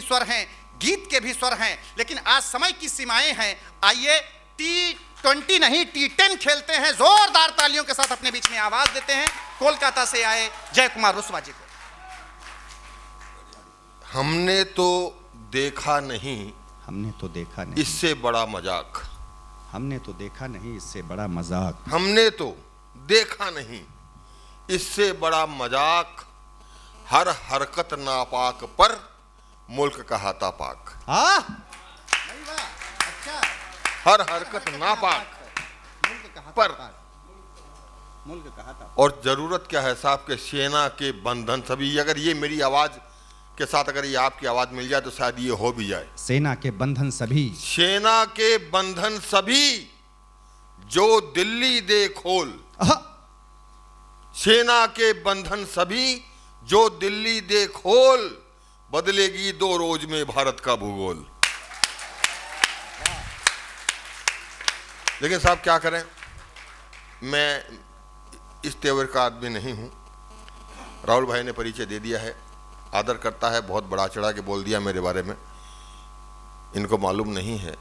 स्वर हैं, गीत के भी स्वर हैं, लेकिन आज समय की सीमाएं हैं। आइए T20 नहीं T10 खेलते हैं। जोरदार तालियों के साथ अपने बीच में आवाज देते हैं कोलकाता से आए जय कुमार रुस्वा जी को। हमने तो देखा नहीं, हमने तो देखा नहीं इससे बड़ा मजाक, हमने तो देखा नहीं इससे बड़ा मजाक, हमने तो देखा नहीं इससे बड़ा मजाक, हर हरकत नापाक पर मुल्क का हाथा पाक। अच्छा, हर हरकत नापाक पर मुल्क का हाथा। और जरूरत क्या है साहब के सेना के बंधन सभी, अगर ये मेरी आवाज के साथ अगर ये आपकी आवाज मिल जाए तो शायद ये हो भी जाए। सेना के बंधन सभी, सेना के बंधन सभी जो दिल्ली दे खोल, सेना के बंधन सभी जो दिल्ली दे खोल, बदलेगी 2 रोज में भारत का भूगोल। लेकिन साहब क्या करें, मैं इस तेवर का आदमी नहीं हूं। राहुल भाई ने परिचय दे दिया है, आदर करता है, बहुत बड़ा चढ़ा के बोल दिया मेरे बारे में। इनको मालूम नहीं है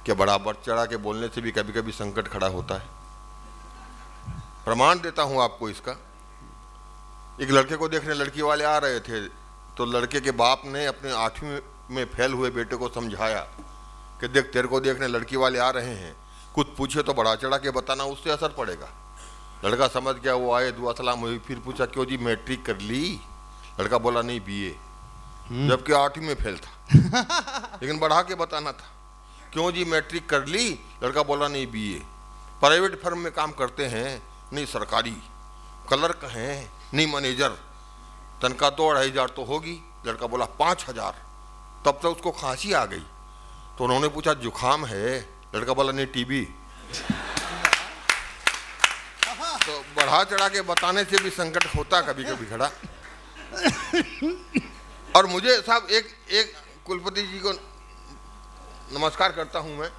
कि बड़ा बढ़ चढ़ा के बोलने से भी कभी कभी संकट खड़ा होता है। प्रमाण देता हूं आपको इसका। एक लड़के को देखने लड़की वाले आ रहे थे, तो लड़के के बाप ने अपने 8वीं में फेल हुए बेटे को समझाया कि देख तेरे को देखने लड़की वाले आ रहे हैं, कुछ पूछे तो बड़ा चढ़ा के बताना, उससे असर पड़ेगा। लड़का समझ गया, वो आए, दुआ सलाम हुई, फिर पूछा क्यों जी मैट्रिक कर ली? लड़का बोला नहीं BA, जबकि 8वीं में फेल था लेकिन बढ़ा के बताना था। क्यों जी मैट्रिक कर ली? लड़का बोला नहीं BA। प्राइवेट फर्म में काम करते हैं? नहीं सरकारी। क्लर्क हैं? नहीं मैनेजर। तनख्वाह तो 2,500 तो होगी। लड़का बोला 5,000। तब तक उसको खांसी आ गई, तो उन्होंने पूछा जुखाम है? लड़का बोला नहीं TB। तो बढ़ा चढ़ा के बताने से भी संकट होता कभी कभी खड़ा। और मुझे साहब एक कुलपति जी को नमस्कार करता हूं मैं।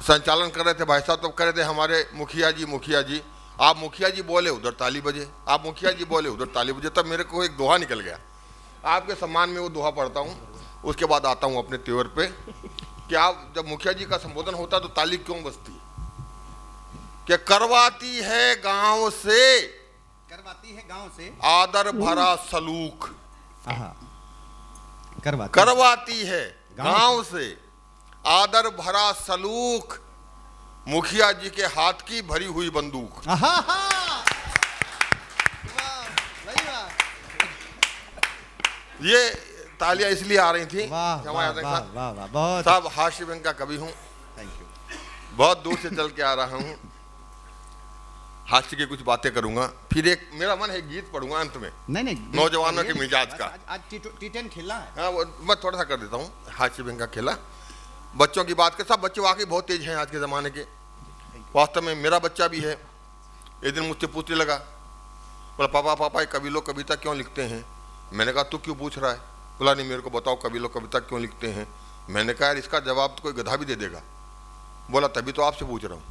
संचालन कर रहे थे भाई साहब, तो कह रहे थे हमारे मुखिया जी, आप मुखिया जी बोले उधर ताली बजे, आप मुखिया जी बोले उधर ताली बजे। तब मेरे को एक दोहा निकल गया, आपके सम्मान में वो दोहा पढ़ता हूँ, उसके बाद आता हूँ अपने तेवर पे कि आप जब मुखिया जी का संबोधन होता तो ताली क्यों बजती? कि करवाती है गांव से आदर भरा सलूक, करवाती है गांव से आदर भरा सलूक, मुखिया जी के हाथ की भरी हुई बंदूक। ये तालियां इसलिए आ रही थी, साहब हास्य व्यंग का कवि हूं, बहुत दूर से चल के आ रहा हूं, हास्य की कुछ बातें करूंगा, फिर एक मेरा मन है गीत पढ़ूंगा अंत में। नहीं नौजवानों के मिजाज का। आज T10 खेलना है। हाँ, वो मैं थोड़ा सा कर देता हूँ हास्य व्यंग का खेला। बच्चों की बात कर, सब बच्चे वाकई बहुत तेज हैं आज के ज़माने के। वास्तव में मेरा बच्चा भी है। एक दिन मुझसे पूछने लगा, बोला पापा ये कवि लोग कविता क्यों लिखते हैं? मैंने कहा तू क्यों पूछ रहा है? बोला नहीं मेरे को बताओ कवि लोग कविता क्यों लिखते हैं। मैंने कहा यार इसका जवाब तो कोई गधा भी दे देगा। बोला तभी तो आपसे पूछ रहा हूँ।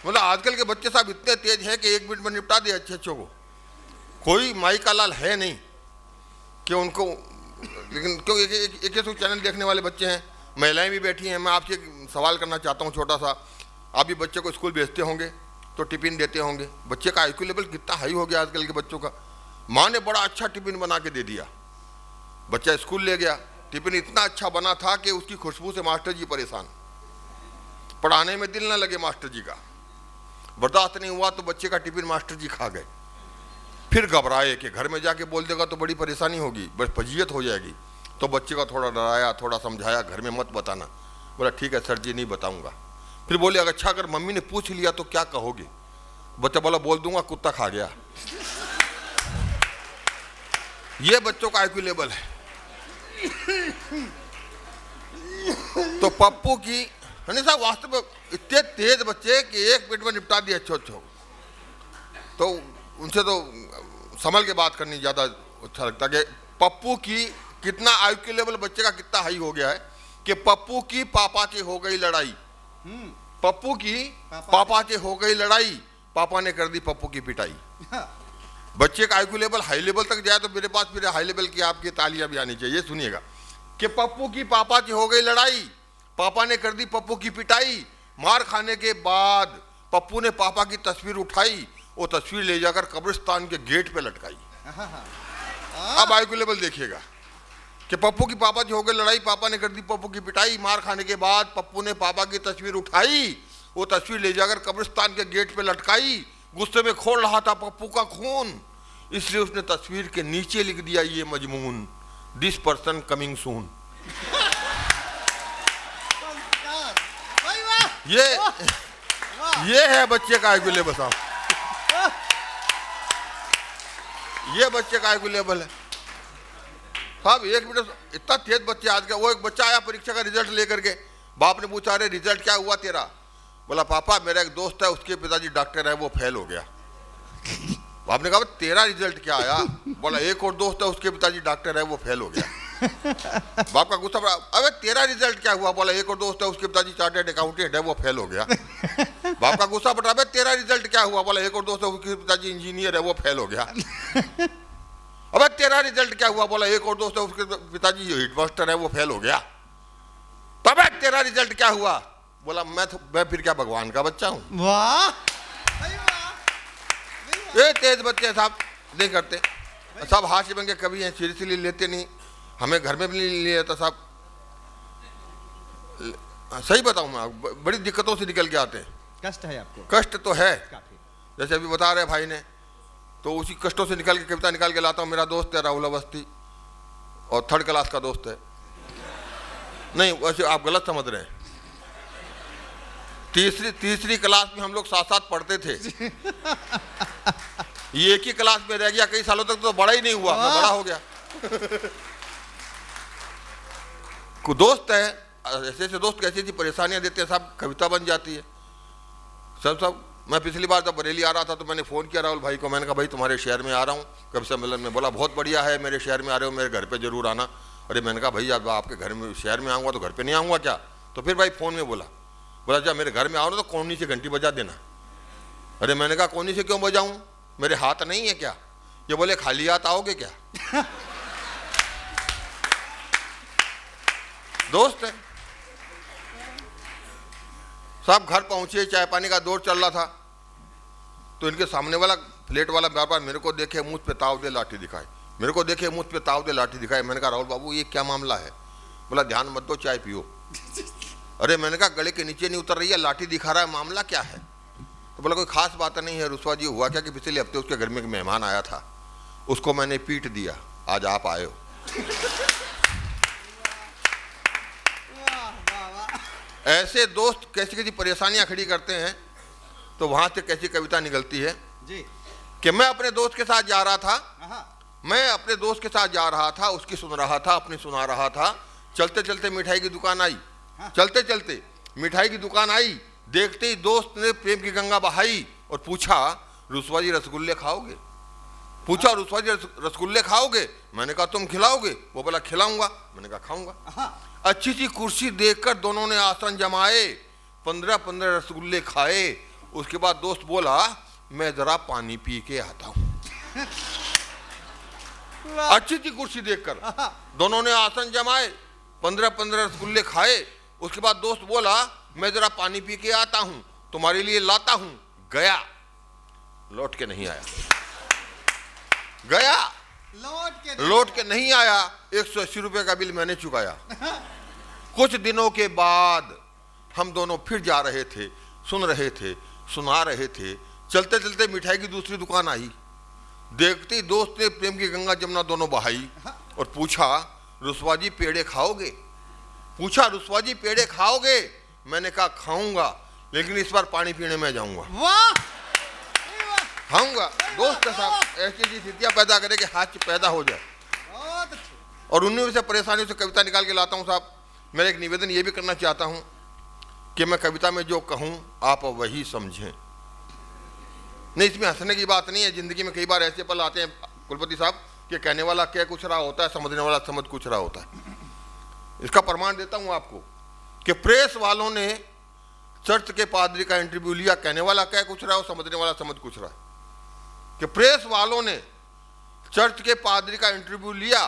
बोला आजकल के बच्चे साहब इतने तेज हैं कि 1 मिनट में निपटा दिए अच्छे को। कोई माई का लाल है नहीं कि उनको, लेकिन क्यों एक चैनल देखने वाले बच्चे हैं, महिलाएं भी बैठी हैं। मैं आपसे एक सवाल करना चाहता हूँ छोटा सा। आप भी बच्चे को स्कूल भेजते होंगे तो टिफिन देते होंगे। बच्चे का IQ लेवल कितना हाई हो गया आजकल के बच्चों का। माँ ने बड़ा अच्छा टिफिन बना के दे दिया, बच्चा स्कूल ले गया, टिफिन इतना अच्छा बना था कि उसकी खुशबू से मास्टर जी परेशान, पढ़ाने में दिल न लगे मास्टर जी का। बर्दाश्त नहीं हुआ तो बच्चे का टिफिन मास्टर जी खा गए। फिर घबराए कि घर में जाके बोल देगा तो बड़ी परेशानी होगी, बस फजीयत हो जाएगी। तो बच्चे का थोड़ा डराया, थोड़ा समझाया, घर में मत बताना। बोला ठीक है सर जी नहीं बताऊंगा। फिर बोले अच्छा अगर मम्मी ने पूछ लिया तो क्या कहोगे? बच्चा बोला बोल दूंगा कुत्ता खा गया। ये बच्चों का IQ लेवल है। तो पप्पू की साहब वास्तव में इतने तेज बच्चे कि 1 मिनट में निपटा दिए अच्छो। तो उनसे तो संभल के बात करनी ज़्यादा अच्छा लगता है कि पप्पू की कितना IQ लेवल बच्चे का कितना हाई हो गया है कि पप्पू की पापा से हो गई लड़ाई। पप्पू की पापा से हो गई लड़ाई, पापा ने कर दी पप्पू की पिटाई। बच्चे का आईक्यू लेवल हाई लेवल तक जाए तो मेरे पास फिर हाई लेवल की आपकी तालियां भी आनी चाहिए। सुनिएगा कि पप्पू की पापा की हो गई लड़ाई, पापा ने कर दी पप्पू की पिटाई। मार खाने के बाद पप्पू ने पापा की तस्वीर उठाई, वो तस्वीर ले जाकर कब्रिस्तान के गेट पे लटकाई। अब आईक्यू लेवल देखिएगा कि पप्पू की पापा की हो गई लड़ाई, पापा ने कर दी पप्पू की पिटाई। मार खाने के बाद पप्पू ने पापा की तस्वीर उठाई, वो तस्वीर ले जाकर कब्रिस्तान के गेट पे लटकाई। गुस्से में खोल रहा था पप्पू का खून, इसलिए उसने तस्वीर के नीचे लिख दिया ये मजमून, दिस पर्सन कमिंग सून। ये है बच्चे का आईक्यू लेवल साहब, ये बच्चे का आईक्यू लेवल है साहब। एक मिनट, इतना तेज बच्चे आज का। वो एक बच्चा आया परीक्षा का रिजल्ट लेकर के, बाप ने पूछा अरे रिजल्ट क्या हुआ तेरा? बोला पापा मेरा एक दोस्त है, उसके पिताजी डॉक्टर है, वो फेल हो गया। बाप ने कहा तेरा रिजल्ट क्या आया? बोला एक और दोस्त है, उसके पिताजी डॉक्टर है, वो फेल हो गया। बाप का गुस्सा पड़ा, अबे तेरा रिजल्ट क्या हुआ? बोला एक और दोस्त है, उसके पिताजी चार्टर्ड अकाउंटेंट है, वो फेल हो गया। बाप का गुस्सा पड़ा, अबे तेरा रिजल्ट क्या हुआ? बोला एक और दोस्त है, उसके पिताजी इंजीनियर है, वो फेल हो गया। अबे तेरा रिजल्ट क्या हुआ? बोला एक और दोस्त है, उसके पिताजी हेडमास्टर है, वो फेल हो गया। तब तेरा रिजल्ट क्या हुआ? बोला मैं फिर क्या भगवान का बच्चा हूं? वाह, ये तेज बच्चे साहब नहीं करते साहब, हास्य बन के कभी हैं, सीरियसली लेते नहीं, हमें घर में भी नहीं लिया था साहब। सही बताऊं मैं, बड़ी दिक्कतों से निकल के आते हैं। कष्ट है आपको? कष्ट तो है, काफी। जैसे अभी बता रहे भाई ने, तो उसी कष्टों से निकल के कविता निकाल के लाता हूँ। मेरा दोस्त है राहुल अवस्थी, और 3rd क्लास का दोस्त है। नहीं वैसे आप गलत समझ रहे हैं, तीसरी क्लास में हम लोग साथ साथ पढ़ते थे। ये एक ही क्लास में रह गया कई सालों तक, तो बड़ा ही नहीं हुआ, मैं बड़ा हो गया। दोस्त है, ऐसे ऐसे दोस्त कैसी ऐसी परेशानियां देते हैं साहब, कविता बन जाती है सब। मैं पिछली बार जब बरेली आ रहा था तो मैंने फ़ोन किया राहुल भाई को, मैंने कहा भाई तुम्हारे शहर में आ रहा हूँ कवि सम्मेलन में। बोला बहुत बढ़िया है, मेरे शहर में आ रहे हो, मेरे घर पे जरूर आना। अरे मैंने कहा भाई अब आपके घर में शहर में आऊँगा तो घर पे नहीं आऊँगा क्या? तो फिर भाई फ़ोन में बोला जब मेरे घर में आओ ना तो कोनी से घंटी बजा देना। अरे मैंने कहा कोनी से क्यों बजाऊँ, मेरे हाथ नहीं है क्या? ये बोले खाली हाथ आओगे क्या? दोस्त है साहब। घर पहुंचे, चाय पानी का दौर चल रहा था, तो इनके सामने वाला फ्लेट वाला बार बार मेरे को देखे मुझ पे ताव दे लाठी दिखाए, मेरे को देखे मुझ पे ताव दे लाठी दिखाए। मैंने कहा राहुल बाबू ये क्या मामला है? बोला ध्यान मत दो, चाय पियो। अरे मैंने कहा गले के नीचे नहीं उतर रही है, लाठी दिखा रहा है, मामला क्या है? तो बोला कोई खास बात नहीं है रुस्वा जी, हुआ क्या कि पिछले हफ्ते उसके घर में एक मेहमान आया था, उसको मैंने पीट दिया, आज आप आए हो। ऐसे दोस्त कैसी कैसी परेशानियां खड़ी करते हैं, तो वहां से कैसी कविता निकलती है जी कि मैं अपने दोस्त के साथ जा रहा था, उसकी सुन रहा था, अपनी सुना रहा था। चलते चलते मिठाई की दुकान आई, चलते चलते मिठाई की दुकान आई, देखते ही दोस्त ने प्रेम की गंगा बहाई और पूछा रुस्वा जी रसगुल्ले खाओगे? पूछा रुस्वा जी रसगुल्ले खाओगे? मैंने कहा तुम खिलाओगे? वो बोला खिलाऊंगा। मैंने कहा खाऊंगा। अच्छी सी कुर्सी देखकर दोनों ने आसन जमाए, 15 रसगुल्ले खाए। उसके बाद दोस्त बोला मैं जरा पानी पी के आता हूं। अच्छी सी कुर्सी देखकर दोनों ने आसन जमाए, 15 रसगुल्ले खाए। उसके बाद दोस्त बोला मैं जरा पानी पी के आता हूं, तुम्हारे लिए लाता हूं। गया, लौट के नहीं आया। गया, लौट के नहीं आया। 180 रुपए का बिल मैंने चुकाया। कुछ दिनों के बाद हम दोनों फिर जा रहे थे, सुन रहे थे, सुना रहे थे। चलते चलते मिठाई की दूसरी दुकान आई, देखते ही दोस्त ने प्रेम की गंगा जमुना दोनों बहाई और पूछा रुस्वा जी पेड़े खाओगे? पूछा रुस्वा जी पेड़े खाओगे? मैंने कहा खाऊंगा, लेकिन इस बार पानी पीने में जाऊंगा। वाह, खाऊंगा। दोस्त के साथ ऐसी स्थितियां पैदा करे कि हाथ पैदा हो जाए, और उन्हीं से परेशानियों से कविता निकाल के लाता हूं साहब। मैं एक निवेदन ये भी करना चाहता हूं कि मैं कविता में जो कहूं आप वही समझें। नहीं, इसमें हंसने की बात नहीं है। जिंदगी में कई बार ऐसे पल आते हैं कुलपति साहब कि कहने वाला कह कुछ रहा होता है, समझने वाला समझ कुछ रहा होता है। इसका प्रमाण देता हूं आपको कि प्रेस वालों ने चर्च के पादरी का इंटरव्यू लिया, कहने वाला कह कुछ रहा हो, समझने वाला समझ कुछ रहा है। कि प्रेस वालों ने चर्च के पादरी का इंटरव्यू लिया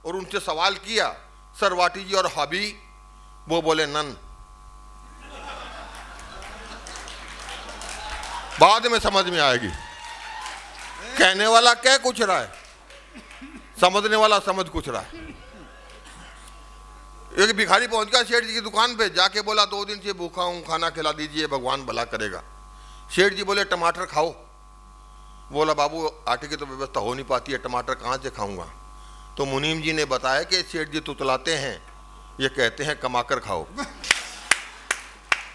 और उनसे सवाल किया, sir what is your hobby? वो बोले नन। बाद में समझ में आएगी। कहने वाला कह कुछ रहा है, समझने वाला समझ कुछ रहा है। एक भिखारी पहुंच गया सेठ जी की दुकान पे, जाके बोला 2 दिन से भूखा हूं, खाना खिला दीजिए, भगवान भला करेगा। सेठ जी बोले टमाटर खाओ। बोला बाबू आटे की तो व्यवस्था हो नहीं पाती है, टमाटर कहाँ से खाऊंगा? तो मुनीम जी ने बताया कि सेठ जी तुतलाते हैं, ये कहते हैं कमाकर खाओ।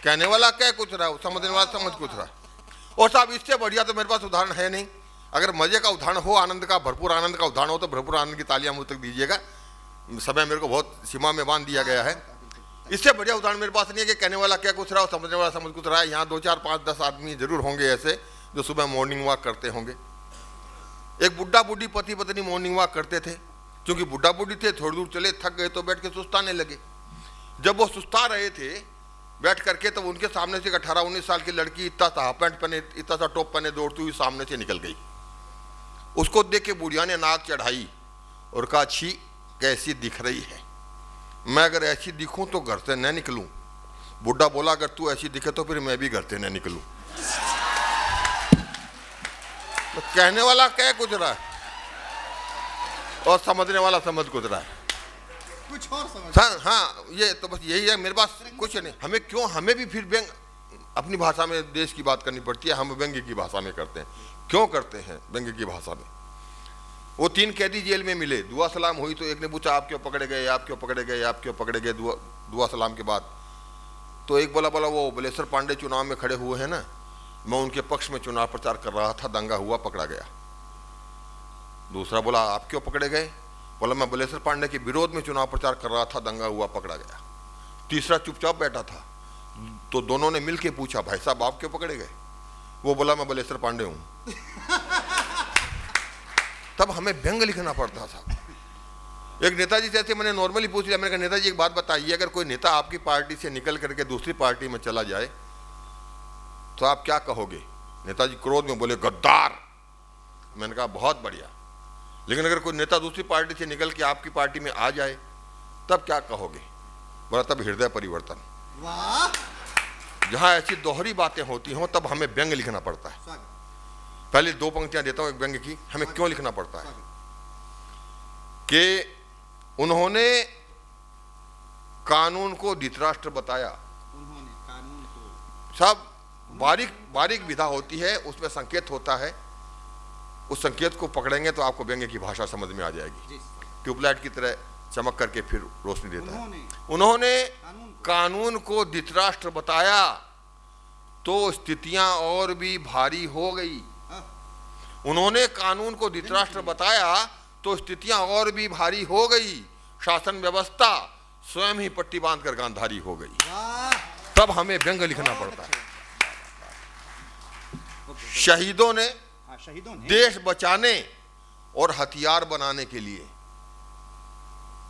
कहने वाला कह कुछ रहा है, समझने वाला समझ कुछ रहा है। और साहब इससे बढ़िया तो मेरे पास उदाहरण है नहीं। अगर मजे का उदाहरण हो, आनंद का, भरपूर आनंद का उदाहरण हो तो भरपूर आनंद की तालियां मुझ तक दीजिएगा। समय मेरे को बहुत सीमा में बांध दिया गया है। इससे बढ़िया उदाहरण मेरे पास नहीं है कि कहने वाला क्या कुछ रहा हो, समझने वाला समझ कुछ रहा है। यहाँ 2, 4, 5, 10 आदमी जरूर होंगे ऐसे जो सुबह मॉर्निंग वॉक करते होंगे। एक बुढ़ा बुढ़ी पति पत्नी मॉर्निंग वॉक करते थे। क्योंकि बुढ़ा बुढ़ी थे, थोड़ी दूर चले, थक गए तो बैठ के सुस्ताने लगे। जब वो सुस्ता रहे थे बैठ करके, तो उनके सामने से एक 18-19 साल की लड़की इतना सा हाफ पैंट पहने, इतना सा टॉप पहने दौड़ती हुई सामने से निकल गई। उसको देख के बुढ़िया ने नाक चढ़ाई और कहा, छी कैसी दिख रही है, मैं अगर ऐसी दिखूं तो घर से न निकलूं। बुढ़ा बोला, अगर तू ऐसी दिखे तो फिर मैं भी घर से न निकलूं। तो कहने वाला कह कुछ रहा है और समझने वाला समझ कुछ रहा है। कुछ और समझ। हाँ, ये तो बस यही है, मेरे पास कुछ नहीं। हमें भी फिर व्यंग अपनी भाषा में देश की बात करनी पड़ती है। हम व्यंग्य की भाषा में करते हैं। क्यों करते हैं व्यंग्य की भाषा में? वो 3 कैदी जेल में मिले, दुआ सलाम हुई तो एक ने पूछा, आप क्यों पकड़े गए, आप क्यों पकड़े गए, आप क्यों पकड़े गए? दुआ सलाम के बाद तो एक बोला वो बलेश्वर पांडे चुनाव में खड़े हुए हैं ना, मैं उनके पक्ष में चुनाव प्रचार कर रहा था, दंगा हुआ, पकड़ा गया। दूसरा बोला, आप क्यों पकड़े गए? बोला, मैं बलेश्वर पांडे के विरोध में चुनाव प्रचार कर रहा था, दंगा हुआ, पकड़ा गया। तीसरा चुपचाप बैठा था। तो दोनों ने मिलके पूछा, भाई साहब आप क्यों पकड़े गए? वो बोला, मैं बलेश्वर पांडे हूं। तब हमें व्यंग लिखना पड़ता था। एक नेताजी से ऐसे मैंने नॉर्मली पूछ लिया, मैंने कहा नेताजी एक बात बताइए, अगर कोई नेता आपकी पार्टी से निकल करके दूसरी पार्टी में चला जाए तो आप क्या कहोगे? नेताजी क्रोध में बोले, गद्दार। मैंने कहा बहुत बढ़िया, लेकिन अगर कोई नेता दूसरी पार्टी से निकल के आपकी पार्टी में आ जाए तब क्या कहोगे? बोला, तब हृदय परिवर्तन। वाह। जहां ऐसी दोहरी बातें होती हों तब हमें व्यंग लिखना पड़ता है। पहले 2 पंक्तियां देता हूं एक व्यंग्य की। हमें क्यों लिखना पड़ता है कि उन्होंने कानून को धृतराष्ट्र बताया। उन्होंने कानून को, सब बारीक विधा होती है, उसमें संकेत होता है। उस संकेत को पकड़ेंगे तो आपको व्यंग्य की भाषा समझ में आ जाएगी। ट्यूबलाइट की तरह चमक करके फिर रोशनी देता है। उन्होंने कानून को धृतराष्ट्र बताया तो स्थितियां और भी भारी हो गई। उन्होंने कानून को धृतराष्ट्र बताया तो स्थितियां और भी भारी हो गई। शासन व्यवस्था स्वयं ही पट्टी बांधकर गांधारी हो गई। तब हमें व्यंग लिखना पड़ता है। शहीदों ने देश बचाने और हथियार बनाने के लिए,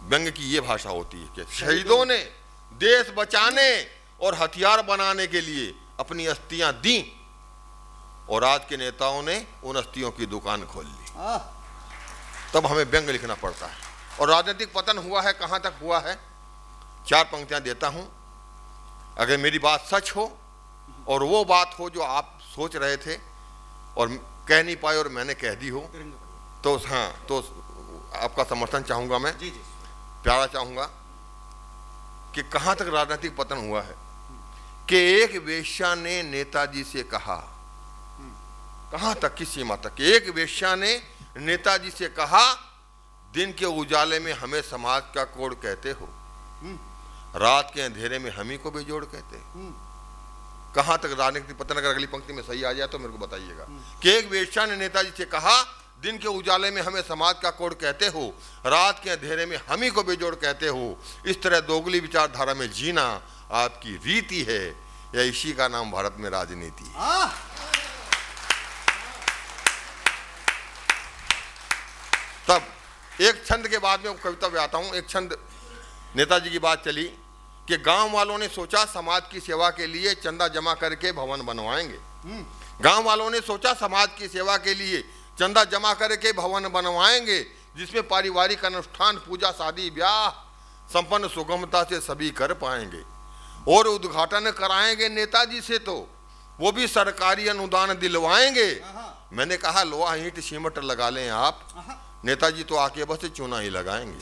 व्यंग की ये भाषा होती है कि शहीदों ने देश बचाने और हथियार बनाने के लिए अपनी अस्थियां दी और आज के नेताओं ने उन अस्थियों की दुकान खोल ली। तब हमें व्यंग लिखना पड़ता है। और राजनीतिक पतन हुआ है, कहां तक हुआ है? 4 पंक्तियां देता हूं। अगर मेरी बात सच हो और वो बात हो जो आप सोच रहे थे और कह नहीं पाए और मैंने कह दी हो, तो हाँ, तो आपका समर्थन चाहूंगा मैं। प्यारा चाहूंगा कि कहां तक राजनीतिक पतन हुआ है कि एक वेश्या ने नेताजी से कहा, कहां तक, किस सीमा तक? एक वेश्या ने नेताजी से कहा, दिन के उजाले में हमें समाज का कोड कहते हो, रात के अंधेरे में हम ही को बेजोड़ कहते हो। कहां तक राजनीतिक पतन? अगर अगली पंक्ति में सही आ जाए तो मेरे को बताइएगा कि एक वेश्या ने नेताजी से कहा, दिन के उजाले में हमें समाज का कोड कहते हो, रात के अंधेरे में हम ही को बेजोड़ कहते हो। इस तरह दोगली विचारधारा में जीना आपकी रीति है, या इसी का नाम भारत में राजनीति है। तब एक छंद के बाद में कविता में आता हूं। एक छंद, नेताजी की बात चली कि गांव वालों ने सोचा समाज की सेवा के लिए चंदा जमा करके भवन बनवाएंगे। गांव वालों ने सोचा समाज की सेवा के लिए चंदा जमा करके भवन बनवाएंगे जिसमें पारिवारिक अनुष्ठान, पूजा, शादी, ब्याह संपन्न सुगमता से सभी कर पाएंगे। और उद्घाटन कराएंगे नेताजी से, तो वो भी सरकारी अनुदान दिलवाएंगे। मैंने कहा लोहा ईंट सीमेंट लगा लें आप, नेताजी तो आके बस चूना ही लगाएंगे।